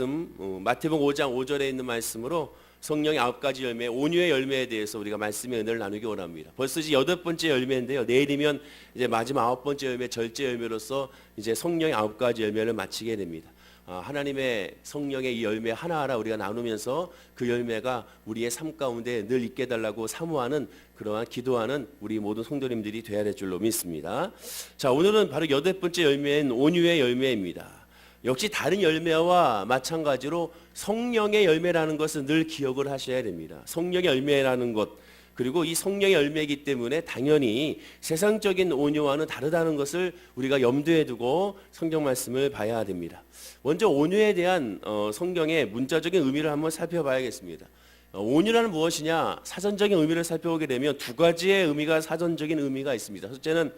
마태복음 5장 5절에 있는 말씀으로 성령의 9가지 열매, 온유의 열매에 대해서 우리가 말씀의 은혜를 나누기 원합니다. 벌써 이제 8번째 열매인데요. 내일이면 이제 마지막 9번째 열매, 절제 열매로서 이제 성령의 9가지 열매를 마치게 됩니다. 하나님의 성령의 이 열매 하나하나 우리가 나누면서 그 열매가 우리의 삶 가운데 늘 있게 해달라고 사모하는 그러한 기도하는 우리 모든 성도님들이 되어야 될 줄로 믿습니다. 자, 오늘은 바로 8번째 열매인 온유의 열매입니다. 역시 다른 열매와 마찬가지로 성령의 열매라는 것은 늘 기억을 하셔야 됩니다. 성령의 열매라는 것, 그리고 이 성령의 열매이기 때문에 당연히 세상적인 온유와는 다르다는 것을 우리가 염두에 두고 성경 말씀을 봐야 됩니다. 먼저 온유에 대한 성경의 문자적인 의미를 한번 살펴봐야겠습니다. 온유란 무엇이냐? 사전적인 의미를 살펴보게 되면 두 가지의 의미가 사전적인 의미가 있습니다. 첫째는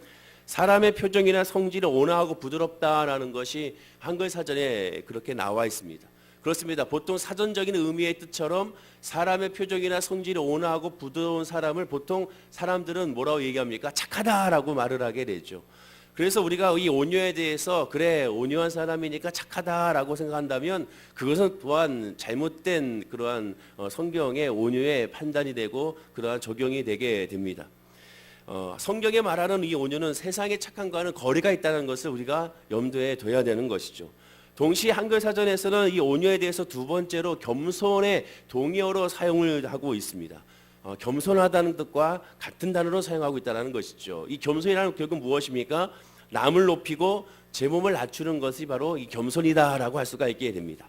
사람의 표정이나 성질이 온화하고 부드럽다라는 것이 한글 사전에 그렇게 나와 있습니다. 그렇습니다. 보통 사전적인 의미의 뜻처럼 사람의 표정이나 성질이 온화하고 부드러운 사람을 보통 사람들은 뭐라고 얘기합니까? 착하다라고 말을 하게 되죠. 그래서 우리가 이 온유에 대해서 그래 온유한 사람이니까 착하다라고 생각한다면 그것은 또한 잘못된 그러한 성경의 온유의 판단이 되고 그러한 적용이 되게 됩니다. 성경에 말하는 이 온유는 세상의 착함과는 거리가 있다는 것을 우리가 염두에 둬야 되는 것이죠. 동시에 한글 사전에서는 이 온유에 대해서 두 번째로 겸손의 동의어로 사용을 하고 있습니다. 겸손하다는 뜻과 같은 단어로 사용하고 있다는 것이죠. 이 겸손이라는 결국 무엇입니까? 남을 높이고 제 몸을 낮추는 것이 바로 이 겸손이다라고 할 수가 있게 됩니다.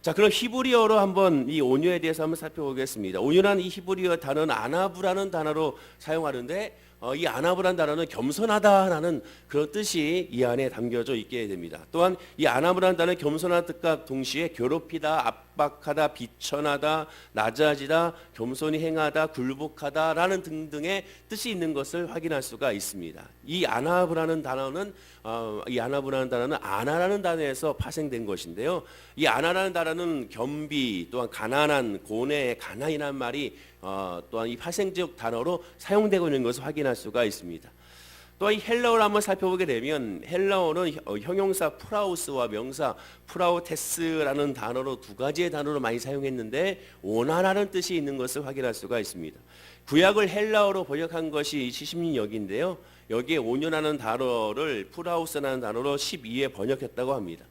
자, 그럼 히브리어로 한번 이 온유에 대해서 한번 살펴보겠습니다. 온유라는 이 히브리어 단어는 아나브라는 단어로 사용하는데 이 아나브라는 단어는 겸손하다라는 그런 뜻이 이 안에 담겨져 있게 됩니다. 또한 이 아나브라는 단어는 겸손한 뜻과 동시에 괴롭히다, 압박하다, 비천하다, 낮아지다, 겸손히 행하다, 굴복하다라는 등등의 뜻이 있는 것을 확인할 수가 있습니다. 이 아나브라는 단어는 아나라는 단어에서 파생된 것인데요. 이 아나라는 단어는 겸비, 또한 가난한, 고뇌, 가난이라는 말이 또한 이 파생적 단어로 사용되고 있는 것을 확인할 수가 있습니다. 또 이 헬라어를 한번 살펴보게 되면 헬라어는 형용사 프라우스와 명사 프라우테스라는 단어로 두 가지의 단어로 많이 사용했는데 온화라는 뜻이 있는 것을 확인할 수가 있습니다. 구약을 헬라어로 번역한 것이 시신역인데요. 여기에 온유라는 단어를 프라우스라는 단어로 12에 번역했다고 합니다.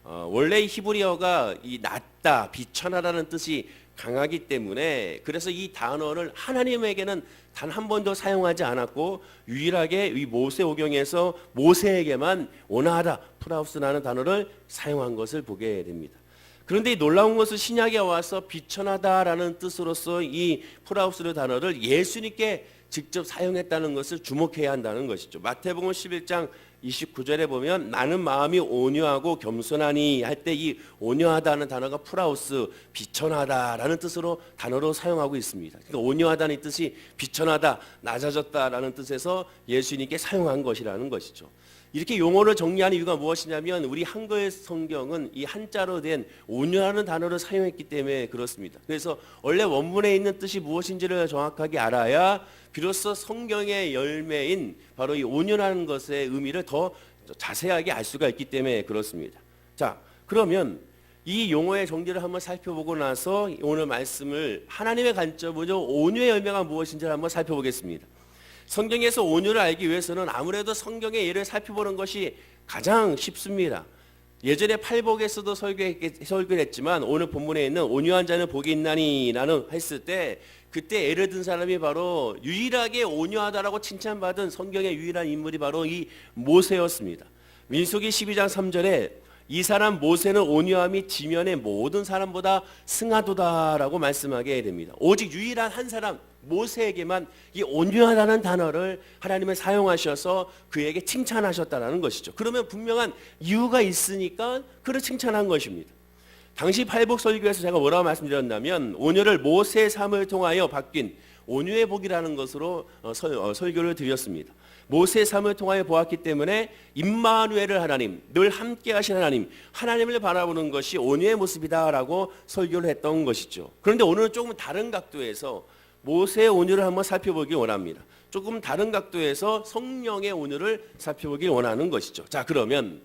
원래 히브리어가 이 낮다, 비천하다는 뜻이 강하기 때문에 그래서 이 단어를 하나님에게는 단 한 번도 사용하지 않았고 유일하게 이 모세오경에서 모세에게만 온화하다, 프라우스라는 단어를 사용한 것을 보게 됩니다. 그런데 이 놀라운 것은 신약에 와서 비천하다라는 뜻으로서 이 프라우스라는 단어를 예수님께 직접 사용했다는 것을 주목해야 한다는 것이죠. 마태복음 11장 29절에 보면 나는 마음이 온유하고 겸손하니 할 때 이 온유하다는 단어가 프라우스, 비천하다라는 뜻으로 단어로 사용하고 있습니다. 그러니까 온유하다는 뜻이 비천하다, 낮아졌다라는 뜻에서 예수님께 사용한 것이라는 것이죠. 이렇게 용어를 정리하는 이유가 무엇이냐면 우리 한글 성경은 이 한자로 된 온유라는 단어를 사용했기 때문에 그렇습니다. 그래서 원래 원문에 있는 뜻이 무엇인지를 정확하게 알아야 비로소 성경의 열매인 바로 이 온유라는 것의 의미를 더 자세하게 알 수가 있기 때문에 그렇습니다. 자, 그러면 이 용어의 정리를 한번 살펴보고 나서 오늘 말씀을 하나님의 관점으로 온유의 열매가 무엇인지를 한번 살펴보겠습니다. 성경에서 온유를 알기 위해서는 아무래도 성경의 예를 살펴보는 것이 가장 쉽습니다. 예전에 팔복에서도 설교를 했지만 오늘 본문에 있는 온유한 자는 복이 있나니 라는 했을 때 그때 예를 든 사람이 바로 유일하게 온유하다라고 칭찬받은 성경의 유일한 인물이 바로 이 모세였습니다. 민수기 12장 3절에 이 사람 모세는 온유함이 지면의 모든 사람보다 승하도다라고 말씀하게 됩니다. 오직 유일한 한 사람 모세에게만 이 온유하다는 단어를 하나님은 사용하셔서 그에게 칭찬하셨다는 것이죠. 그러면 분명한 이유가 있으니까 그를 칭찬한 것입니다. 당시 팔복 설교에서 제가 뭐라고 말씀드렸냐면 온유를 모세의 삶을 통하여 바뀐 온유의 복이라는 것으로 설교를 드렸습니다. 모세의 삶을 통하여 보았기 때문에 임마누엘을 하나님, 늘 함께 하신 하나님을 바라보는 것이 온유의 모습이다라고 설교를 했던 것이죠. 그런데 오늘은 조금 다른 각도에서 모세의 온유를 한번 살펴보기 원합니다. 조금 다른 각도에서 성령의 온유를 살펴보기 원하는 것이죠. 자, 그러면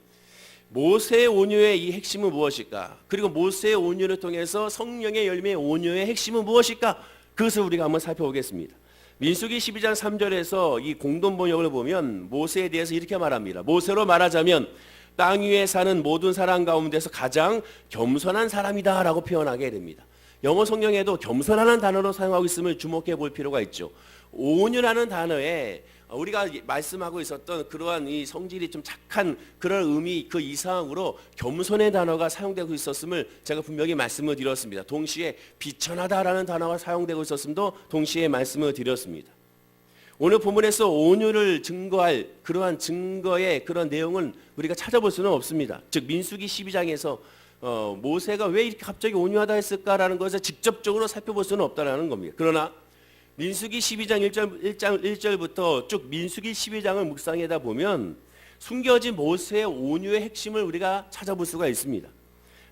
모세의 온유의 이 핵심은 무엇일까? 그리고 모세의 온유를 통해서 성령의 열매의 온유의 핵심은 무엇일까? 그것을 우리가 한번 살펴보겠습니다. 민수기 12장 3절에서 이 공동 번역을 보면 모세에 대해서 이렇게 말합니다. 모세로 말하자면 땅 위에 사는 모든 사람 가운데서 가장 겸손한 사람이다 라고 표현하게 됩니다. 영어 성경에도 겸손하는 단어로 사용하고 있음을 주목해 볼 필요가 있죠. 온유라는 단어에 우리가 말씀하고 있었던 그러한 이 성질이 좀 착한 그런 의미 그 이상으로 겸손의 단어가 사용되고 있었음을 제가 분명히 말씀을 드렸습니다. 동시에 비천하다라는 단어가 사용되고 있었음도 동시에 말씀을 드렸습니다. 오늘 본문에서 온유를 증거할 그러한 증거의 그런 내용은 우리가 찾아볼 수는 없습니다. 즉 민수기 12장에서 모세가 왜 이렇게 갑자기 온유하다 했을까라는 것을 직접적으로 살펴볼 수는 없다라는 겁니다. 그러나 민수기 12장 1절부터 쭉 민수기 12장을 묵상하다 보면 숨겨진 모세의 온유의 핵심을 우리가 찾아볼 수가 있습니다.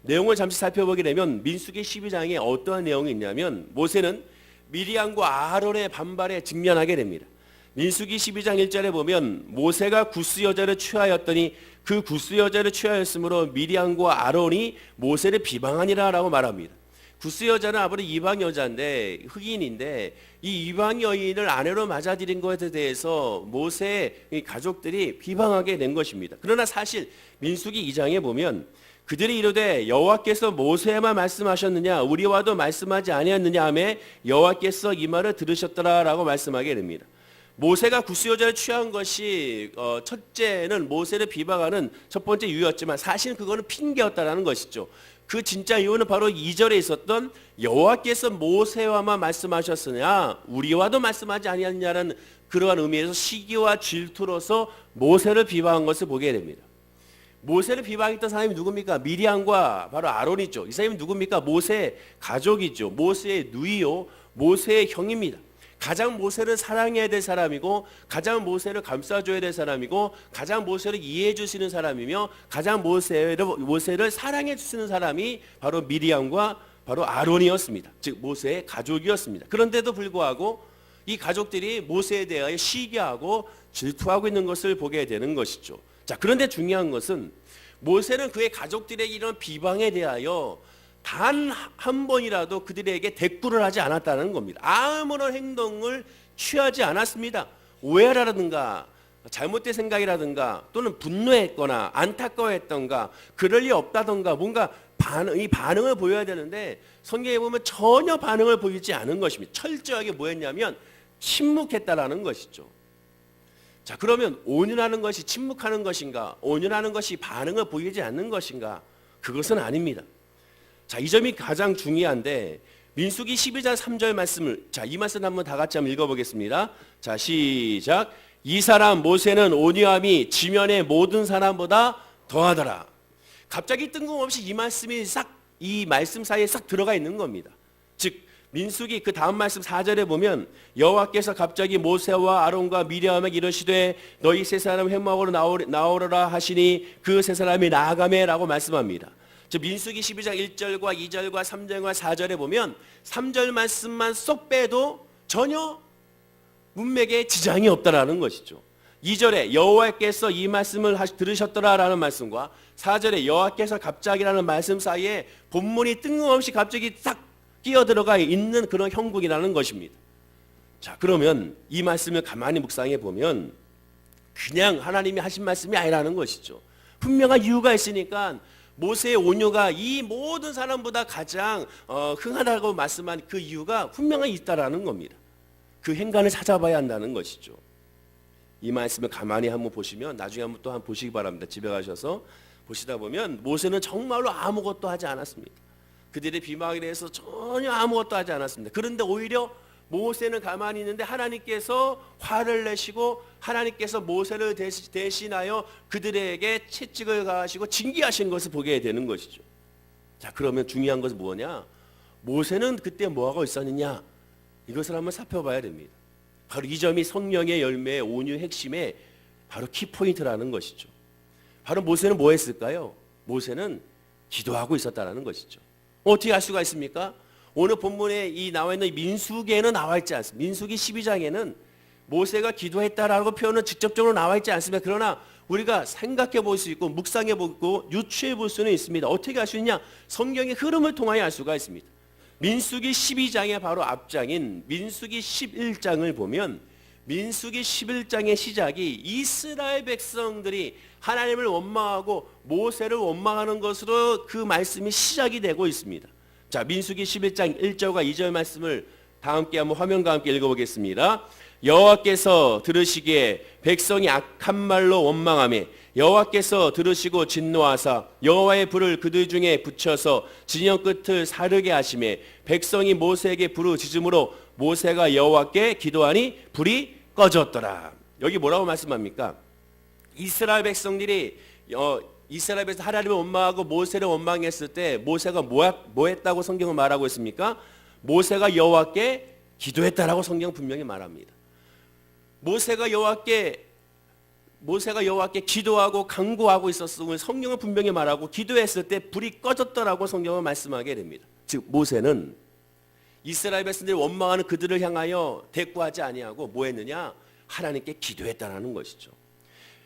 내용을 잠시 살펴보게 되면 민수기 12장에 어떠한 내용이 있냐면 모세는 미리암과 아론의 반발에 직면하게 됩니다. 민수기 12장 1절에 보면 모세가 구스 여자를 취하였더니 그 구스 여자를 취하였으므로 미리암과 아론이 모세를 비방하니라 라고 말합니다. 구스 여자는 아무래도 이방 여자인데 흑인인데 이 이방 여인을 아내로 맞아들인 것에 대해서 모세의 가족들이 비방하게 된 것입니다. 그러나 사실 민수기 2장에 보면 그들이 이르되 여호와께서 모세에만 말씀하셨느냐 우리와도 말씀하지 아니하였느냐 하며 여호와께서 이 말을 들으셨더라라고 말씀하게 됩니다. 모세가 구스 여자를 취한 것이 첫째는 모세를 비방하는 첫 번째 이유였지만 사실 그거는 핑계였다라는 것이죠. 그 진짜 이유는 바로 2절에 있었던 여호와께서 모세와만 말씀하셨으냐 우리와도 말씀하지 아니하느냐라는 그러한 의미에서 시기와 질투로서 모세를 비방한 것을 보게 됩니다. 모세를 비방했던 사람이 누굽니까? 미리암과 바로 아론이죠. 이 사람이 누굽니까? 모세의 가족이죠. 모세의 누이요 모세의 형입니다. 가장 모세를 사랑해야 될 사람이고 가장 모세를 감싸줘야 될 사람이고 가장 모세를 이해해 주시는 사람이며 가장 모세를 사랑해 주시는 사람이 바로 미리암과 바로 아론이었습니다. 즉 모세의 가족이었습니다. 그런데도 불구하고 이 가족들이 모세에 대하여 시기하고 질투하고 있는 것을 보게 되는 것이죠. 자, 그런데 중요한 것은 모세는 그의 가족들의 이런 비방에 대하여 단 한 번이라도 그들에게 대꾸를 하지 않았다는 겁니다. 아무런 행동을 취하지 않았습니다. 오해라든가 잘못된 생각이라든가 또는 분노했거나 안타까워했던가 그럴 리 없다던가 뭔가 이 반응을 보여야 되는데 성경에 보면 전혀 반응을 보이지 않은 것입니다. 철저하게 뭐였냐면 침묵했다라는 것이죠. 자, 그러면 온유하는 것이 침묵하는 것인가? 온유하는 것이 반응을 보이지 않는 것인가? 그것은 아닙니다. 자, 이 점이 가장 중요한데 민수기 12장 3절 말씀을 이 말씀 한번 다 같이 한번 읽어보겠습니다. 자, 시작. 이 사람 모세는 온유함이 지면의 모든 사람보다 더하더라. 갑자기 뜬금없이 이 말씀이 이 말씀 사이에 싹 들어가 있는 겁니다. 즉 민수기 그 다음 말씀 4절에 보면 여호와께서 갑자기 모세와 아론과 미리암에게 이르시되 너희 세 사람 회막으로 나오라 하시니 그 세 사람이 나아가매라고 말씀합니다. 민수기 12장 1절과 2절과 3절과 4절에 보면 3절 말씀만 쏙 빼도 전혀 문맥에 지장이 없다라는 것이죠. 2절에 여호와께서 이 말씀을 들으셨더라라는 말씀과 4절에 여호와께서 갑자기라는 말씀 사이에 본문이 뜬금없이 갑자기 딱 끼어들어가 있는 그런 형국이라는 것입니다. 자, 그러면 이 말씀을 가만히 묵상해 보면 그냥 하나님이 하신 말씀이 아니라는 것이죠. 분명한 이유가 있으니까 모세의 온유가 이 모든 사람보다 가장 흥하다고 말씀한 그 이유가 분명히 있다라는 겁니다. 그 행간을 찾아봐야 한다는 것이죠. 이 말씀을 가만히 한번 보시면 나중에 한번 또 한번 보시기 바랍니다. 집에 가셔서 보시다 보면 모세는 정말로 아무것도 하지 않았습니다. 그들의 비방에 대해서 전혀 아무것도 하지 않았습니다. 그런데 오히려 모세는 가만히 있는데 하나님께서 화를 내시고 하나님께서 모세를 대신하여 그들에게 채찍을 가하시고 징계하신 것을 보게 되는 것이죠. 자, 그러면 중요한 것은 뭐냐? 모세는 그때 뭐하고 있었느냐? 이것을 한번 살펴봐야 됩니다. 바로 이 점이 성령의 열매의 온유 핵심의 바로 키포인트라는 것이죠. 바로 모세는 뭐 했을까요? 모세는 기도하고 있었다는 것이죠. 어떻게 알 수가 있습니까? 오늘 본문에 이 나와 있는 민수기에는 나와 있지 않습니다. 민수기 12장에는 모세가 기도했다라고 표현은 직접적으로 나와 있지 않습니다. 그러나 우리가 생각해 볼 수 있고 묵상해 보고 유추해 볼 수는 있습니다. 어떻게 할 수 있냐? 성경의 흐름을 통하여 알 수가 있습니다. 민수기 12장의 바로 앞장인 민수기 11장을 보면 민수기 11장의 시작이 이스라엘 백성들이 하나님을 원망하고 모세를 원망하는 것으로 그 말씀이 시작이 되고 있습니다. 자, 민수기 11장 1절과 2절 말씀을 다 함께 한번 화면과 함께 읽어보겠습니다. 여호와께서 들으시기에 백성이 악한 말로 원망하며 여호와께서 들으시고 진노하사 여호와의 불을 그들 중에 붙여서 진영 끝을 사르게 하시며 백성이 모세에게 부르짖음으로 모세가 여호와께 기도하니 불이 꺼졌더라. 여기 뭐라고 말씀합니까? 이스라엘 백성들이 이스라엘에서 하나님을 원망하고 모세를 원망했을 때 모세가 뭐 했다고 성경은 말하고 있습니까? 모세가 여호와께 기도했다라고 성경은 분명히 말합니다. 모세가 여호와께 기도하고 간구하고 있었음을 성경은 분명히 말하고 기도했을 때 불이 꺼졌더라고 성경은 말씀하게 됩니다. 즉 모세는 이스라엘 백성들이 원망하는 그들을 향하여 대꾸하지 아니하고 뭐 했느냐? 하나님께 기도했다라는 것이죠.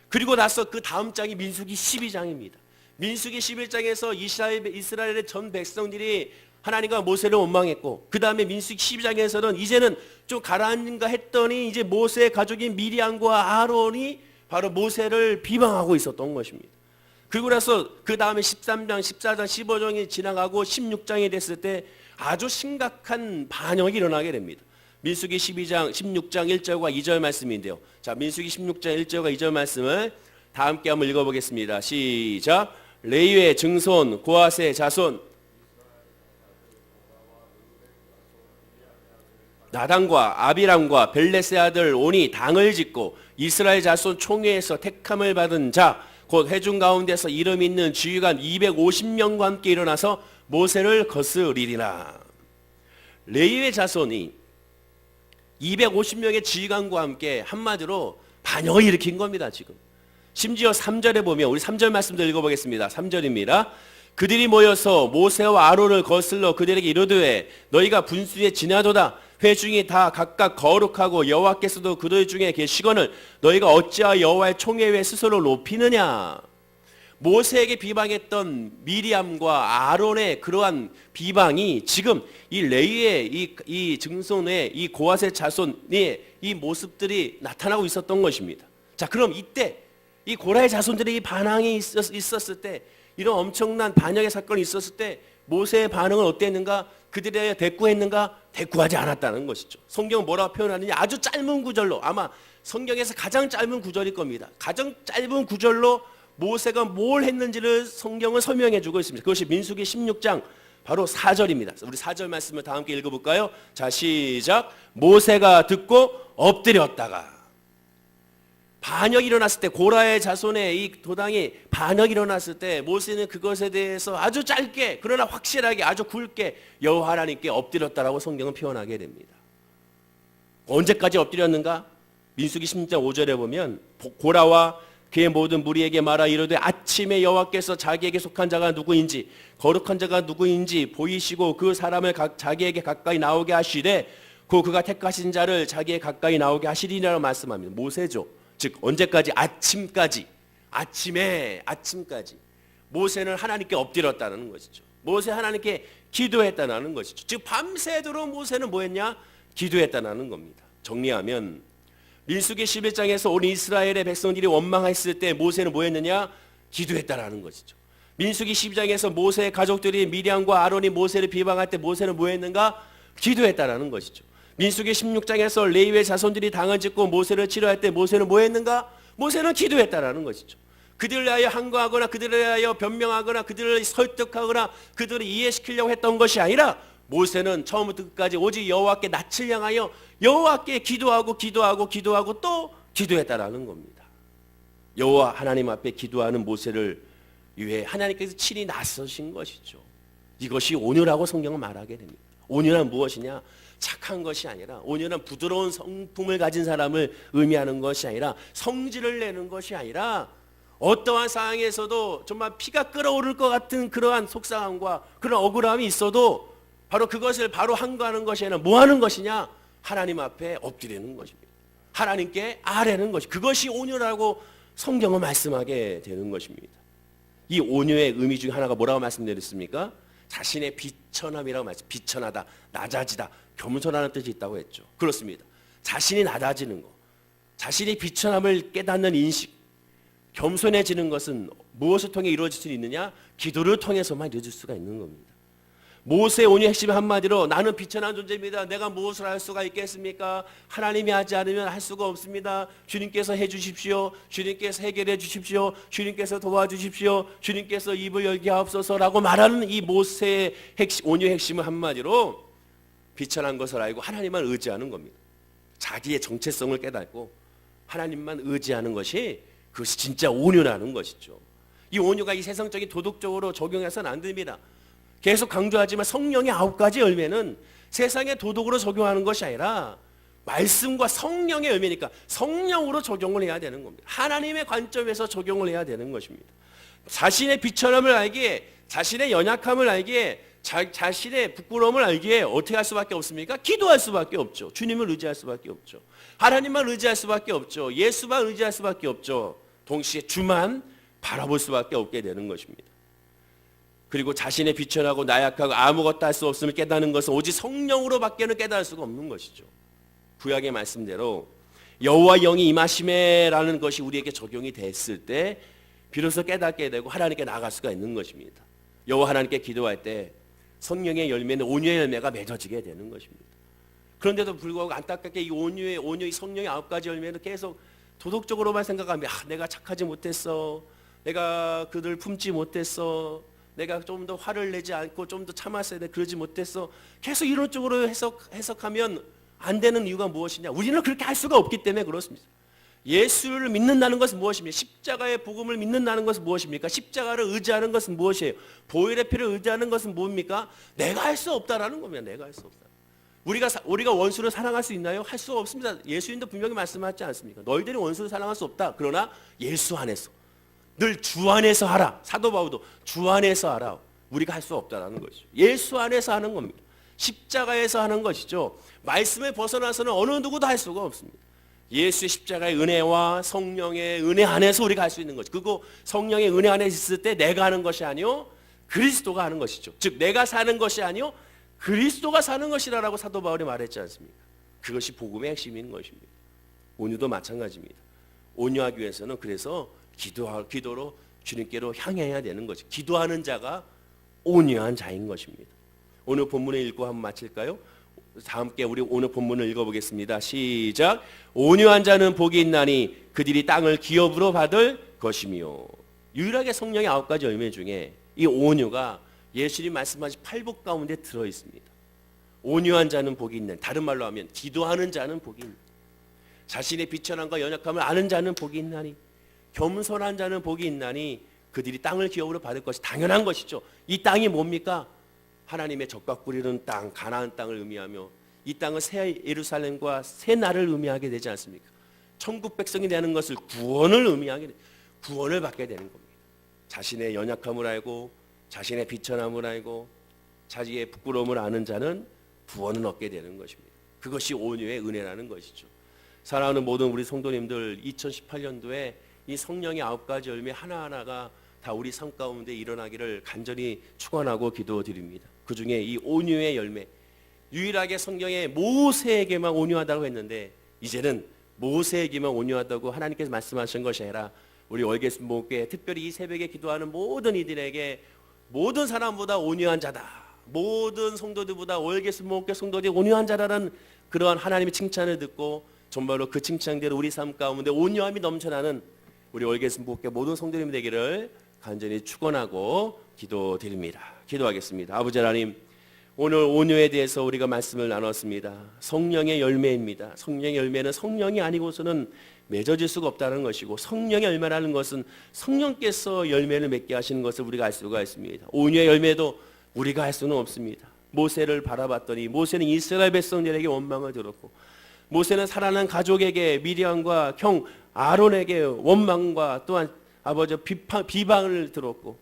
그리고 나서 그 다음 장이 민수기 12장입니다. 민수기 11장에서 이스라엘의 전 백성들이 하나님과 모세를 원망했고 그 다음에 민수기 12장에서는 이제는 좀 가라앉는가 했더니 이제 모세의 가족인 미리암과 아론이 바로 모세를 비방하고 있었던 것입니다. 그리고 나서 그 다음에 13장, 14장, 15장이 지나가고 16장이 됐을 때 아주 심각한 반역이 일어나게 됩니다. 민수기 12장, 16장 1절과 2절 말씀인데요. 자, 민수기 16장 1절과 2절 말씀을 다 함께 한번 읽어보겠습니다. 시작. 레위의 증손 고핫의 자손 나단과 아비람과 벨렛의 아들 온이 당을 짓고 이스라엘 자손 총회에서 택함을 받은 자 곧 회중 가운데서 이름 있는 지휘관 250명과 함께 일어나서 모세를 거스리리라. 레위의 자손이 250명의 지휘관과 함께 한마디로 반역을 일으킨 겁니다. 지금 심지어 3절에 보면 우리 3절 말씀도 읽어보겠습니다. 3절입니다. 그들이 모여서 모세와 아론을 거슬러 그들에게 이르되 너희가 분수에 지나도다. 회중이 다 각각 거룩하고 여호와께서도 그들 중에 계시거늘 너희가 어찌하여 여호와의 총회에 스스로 높이느냐. 모세에게 비방했던 미리암과 아론의 그러한 비방이 지금 이 레위의 이 증손의 이 고핫의 자손의 이 모습들이 나타나고 있었던 것입니다. 자, 그럼 이때 이 고라의 자손들의 이 반항이 있었을 때 이런 엄청난 반역의 사건이 있었을 때 모세의 반응은 어땠는가? 그들에 대꾸했는가? 대꾸하지 않았다는 것이죠. 성경은 뭐라고 표현하느냐? 아주 짧은 구절로 아마 성경에서 가장 짧은 구절일 겁니다. 가장 짧은 구절로 모세가 뭘 했는지를 성경은 설명해 주고 있습니다. 그것이 민수기 16장 바로 4절입니다. 우리 4절 말씀을 다 함께 읽어볼까요? 자, 시작. 모세가 듣고 엎드렸다가 반역이 일어났을 때 고라의 자손의 이 도당이 반역이 일어났을 때 모세는 그것에 대해서 아주 짧게 그러나 확실하게 아주 굵게 여호와 하나님께 엎드렸다라고 성경은 표현하게 됩니다. 언제까지 엎드렸는가? 민수기 16장 5절에 보면 고라와 그의 모든 무리에게 말하 이르되 아침에 여호와께서 자기에게 속한 자가 누구인지 거룩한 자가 누구인지 보이시고 그 사람을 자기에게 가까이 나오게 하시되 그가 택하신 자를 자기에 가까이 나오게 하시리라고 말씀합니다. 모세죠. 즉 언제까지? 아침까지 모세는 하나님께 엎드렸다는 것이죠. 모세 하나님께 기도했다는 것이죠. 즉 밤새도록 모세는 뭐했냐? 기도했다는 겁니다. 정리하면 민수기 11장에서 온 이스라엘의 백성들이 원망했을 때 모세는 뭐했느냐? 기도했다는 것이죠. 민수기 12장에서 모세의 가족들이 미리암과 아론이 모세를 비방할 때 모세는 뭐했는가? 기도했다는 것이죠. 민수기 16장에서 레위의 자손들이 당을 짓고 모세를 치료할 때 모세는 뭐했는가? 모세는 기도했다라는 것이죠. 그들을 위하여 항거하거나 그들을 위하여 변명하거나 그들을 설득하거나 그들을 이해시키려고 했던 것이 아니라 모세는 처음부터 끝까지 오직 여호와께 낯을 향하여 여호와께 기도하고 또 기도했다라는 겁니다. 여호와 하나님 앞에 기도하는 모세를 위해 하나님께서 친히 나서신 것이죠. 이것이 온유라고 성경은 말하게 됩니다. 온유란 무엇이냐? 착한 것이 아니라 온유는 부드러운 성품을 가진 사람을 의미하는 것이 아니라 성질을 내는 것이 아니라 어떠한 상황에서도 정말 피가 끓어오를 것 같은 그러한 속상함과 그런 억울함이 있어도 바로 그것을 바로 항거하는 것이 아니라 뭐 하는 것이냐? 하나님 앞에 엎드리는 것입니다. 하나님께 아뢰는 것이 그것이 온유라고 성경은 말씀하게 되는 것입니다. 이 온유의 의미 중 하나가 뭐라고 말씀드렸습니까? 자신의 비천함이라고 말씀. 비천하다, 낮아지다, 겸손하는 뜻이 있다고 했죠. 그렇습니다. 자신이 낮아지는 것, 자신이 비천함을 깨닫는 인식, 겸손해지는 것은 무엇을 통해 이루어질 수 있느냐? 기도를 통해서만 이루어질 수가 있는 겁니다. 모세의 온유의 핵심 한마디로 나는 비천한 존재입니다. 내가 무엇을 할 수가 있겠습니까? 하나님이 하지 않으면 할 수가 없습니다. 주님께서 해주십시오. 주님께서 해결해 주십시오. 주님께서 도와주십시오. 주님께서 입을 열게 하옵소서라고 말하는 이 모세의 온유의 핵심은 한마디로 비천한 것을 알고 하나님만 의지하는 겁니다. 자기의 정체성을 깨닫고 하나님만 의지하는 것이 그것이 진짜 온유라는 것이죠. 이 온유가 이 세상적인 도덕적으로 적용해서는 안 됩니다. 계속 강조하지만 성령의 9가지 열매는 세상의 도덕으로 적용하는 것이 아니라 말씀과 성령의 열매니까 성령으로 적용을 해야 되는 겁니다. 하나님의 관점에서 적용을 해야 되는 것입니다. 자신의 비천함을 알기에, 자신의 연약함을 알기에, 자신의 부끄러움을 알기에 어떻게 할 수밖에 없습니까? 기도할 수밖에 없죠. 주님을 의지할 수밖에 없죠. 하나님만 의지할 수밖에 없죠. 예수만 의지할 수밖에 없죠. 동시에 주만 바라볼 수밖에 없게 되는 것입니다. 그리고 자신의 비천하고 나약하고 아무것도 할 수 없음을 깨닫는 것은 오직 성령으로밖에는 깨달을 수가 없는 것이죠. 구약의 말씀대로 여호와 영이 임하심에라는 것이 우리에게 적용이 됐을 때 비로소 깨닫게 되고 하나님께 나아갈 수가 있는 것입니다. 여호와 하나님께 기도할 때 성령의 열매는 온유의 열매가 맺어지게 되는 것입니다. 그런데도 불구하고 안타깝게 이 온유의 성령의 9가지 열매는 계속 도덕적으로만 생각하면 내가 착하지 못했어, 내가 그들 품지 못했어, 내가 좀 더 화를 내지 않고 좀 더 참았어야 돼, 그러지 못했어. 계속 이런 쪽으로 해석하면 안 되는 이유가 무엇이냐? 우리는 그렇게 할 수가 없기 때문에 그렇습니다. 예수를 믿는다는 것은 무엇입니까? 십자가의 복음을 믿는다는 것은 무엇입니까? 십자가를 의지하는 것은 무엇이에요? 보혈의 피를 의지하는 것은 뭡니까? 내가 할 수 없다라는 겁니다. 내가 할 수 없다. 우리가 원수를 사랑할 수 있나요? 할 수 없습니다. 예수님도 분명히 말씀하지 않습니까? 너희들이 원수를 사랑할 수 없다. 그러나 예수 안에서 늘 주 안에서 하라. 사도 바울도 주 안에서 하라. 우리가 할 수 없다라는 것이죠. 예수 안에서 하는 겁니다. 십자가에서 하는 것이죠. 말씀에 벗어나서는 어느 누구도 할 수가 없습니다. 예수의 십자가의 은혜와 성령의 은혜 안에서 우리가 할 수 있는 것이죠. 그리고 성령의 은혜 안에 있을 때 내가 하는 것이 아니요 그리스도가 하는 것이죠. 즉 내가 사는 것이 아니요 그리스도가 사는 것이라고 사도 바울이 말했지 않습니까? 그것이 복음의 핵심인 것입니다. 온유도 마찬가지입니다. 온유하기 위해서는 그래서 기도로 주님께로 향해야 되는 거죠. 기도하는 자가 온유한 자인 것입니다. 오늘 본문을 읽고 한번 마칠까요? 다 함께 우리 오늘 본문을 읽어보겠습니다. 시작. 온유한 자는 복이 있나니 그들이 땅을 기업으로 받을 것이며. 유일하게 성령의 9가지 열매 중에 이 온유가 예수님 말씀하신 8복 가운데 들어있습니다. 온유한 자는 복이 있나니, 다른 말로 하면 기도하는 자는 복이 있나니, 자신의 비천함과 연약함을 아는 자는 복이 있나니, 겸손한 자는 복이 있나니 그들이 땅을 기업으로 받을 것이 당연한 것이죠. 이 땅이 뭡니까? 하나님의 젖과 꿀이는 땅, 가나안 땅을 의미하며 이 땅은 새 예루살렘과 새 날을 의미하게 되지 않습니까? 천국 백성이 되는 것을 구원을 받게 되는 겁니다. 자신의 연약함을 알고 자신의 비천함을 알고 자기의 부끄러움을 아는 자는 구원을 얻게 되는 것입니다. 그것이 온유의 은혜라는 것이죠. 사랑하는 모든 우리 성도님들, 2018년도에 이 성령의 9가지 열매 하나하나가 다 우리 삶 가운데 일어나기를 간절히 축원하고 기도드립니다. 그 중에 이 온유의 열매, 유일하게 성경에 모세에게만 온유하다고 했는데 이제는 모세에게만 온유하다고 하나님께서 말씀하신 것이 아니라 우리 월계수목교회 특별히 이 새벽에 기도하는 모든 이들에게 모든 사람보다 온유한 자다, 모든 성도들보다 월계수목교회 성도들이 온유한 자라는 그러한 하나님의 칭찬을 듣고 정말로 그 칭찬대로 우리 삶 가운데 온유함이 넘쳐나는 우리 월계수목교회 모든 성도님 되기를 간절히 축원하고 기도드립니다. 기도하겠습니다. 아버지 하나님, 오늘 온유에 대해서 우리가 말씀을 나눴습니다. 성령의 열매입니다. 성령의 열매는 성령이 아니고서는 맺어질 수가 없다는 것이고, 성령의 열매라는 것은 성령께서 열매를 맺게 하시는 것을 우리가 알 수가 있습니다. 온유의 열매도 우리가 할 수는 없습니다. 모세를 바라봤더니 모세는 이스라엘 백성들에게 원망을 들었고, 모세는 살아난 가족에게 미리암과 형 아론에게 원망과 또한 아버지 비방을 들었고,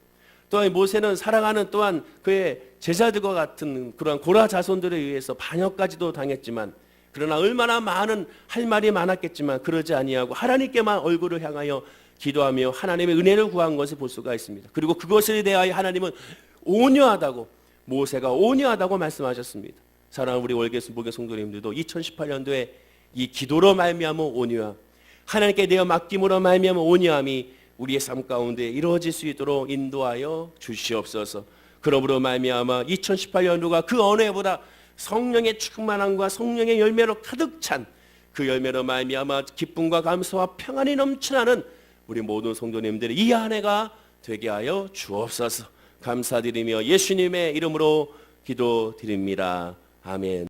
또한 모세는 사랑하는 또한 그의 제자들과 같은 그러한 고라 자손들에 의해서 반역까지도 당했지만, 그러나 얼마나 많은 할 말이 많았겠지만 그러지 아니하고 하나님께만 얼굴을 향하여 기도하며 하나님의 은혜를 구한 것을 볼 수가 있습니다. 그리고 그것에 대하여 하나님은 온유하다고, 모세가 온유하다고 말씀하셨습니다. 사랑하는 우리 월계 목회 성도님들도 2018년도에 이 기도로 말미암아 온유함, 하나님께 내어 맡김으로 말미암아 온유함이 우리의 삶 가운데 이루어질 수 있도록 인도하여 주시옵소서. 그러므로 말미암아 2018년도가 그 어느 해보다 성령의 충만함과 성령의 열매로 가득 찬 그 열매로 말미암아 기쁨과 감사와 평안이 넘쳐나는 우리 모든 성도님들의 이 한 해가 되게 하여 주옵소서. 감사드리며 예수님의 이름으로 기도드립니다. 아멘.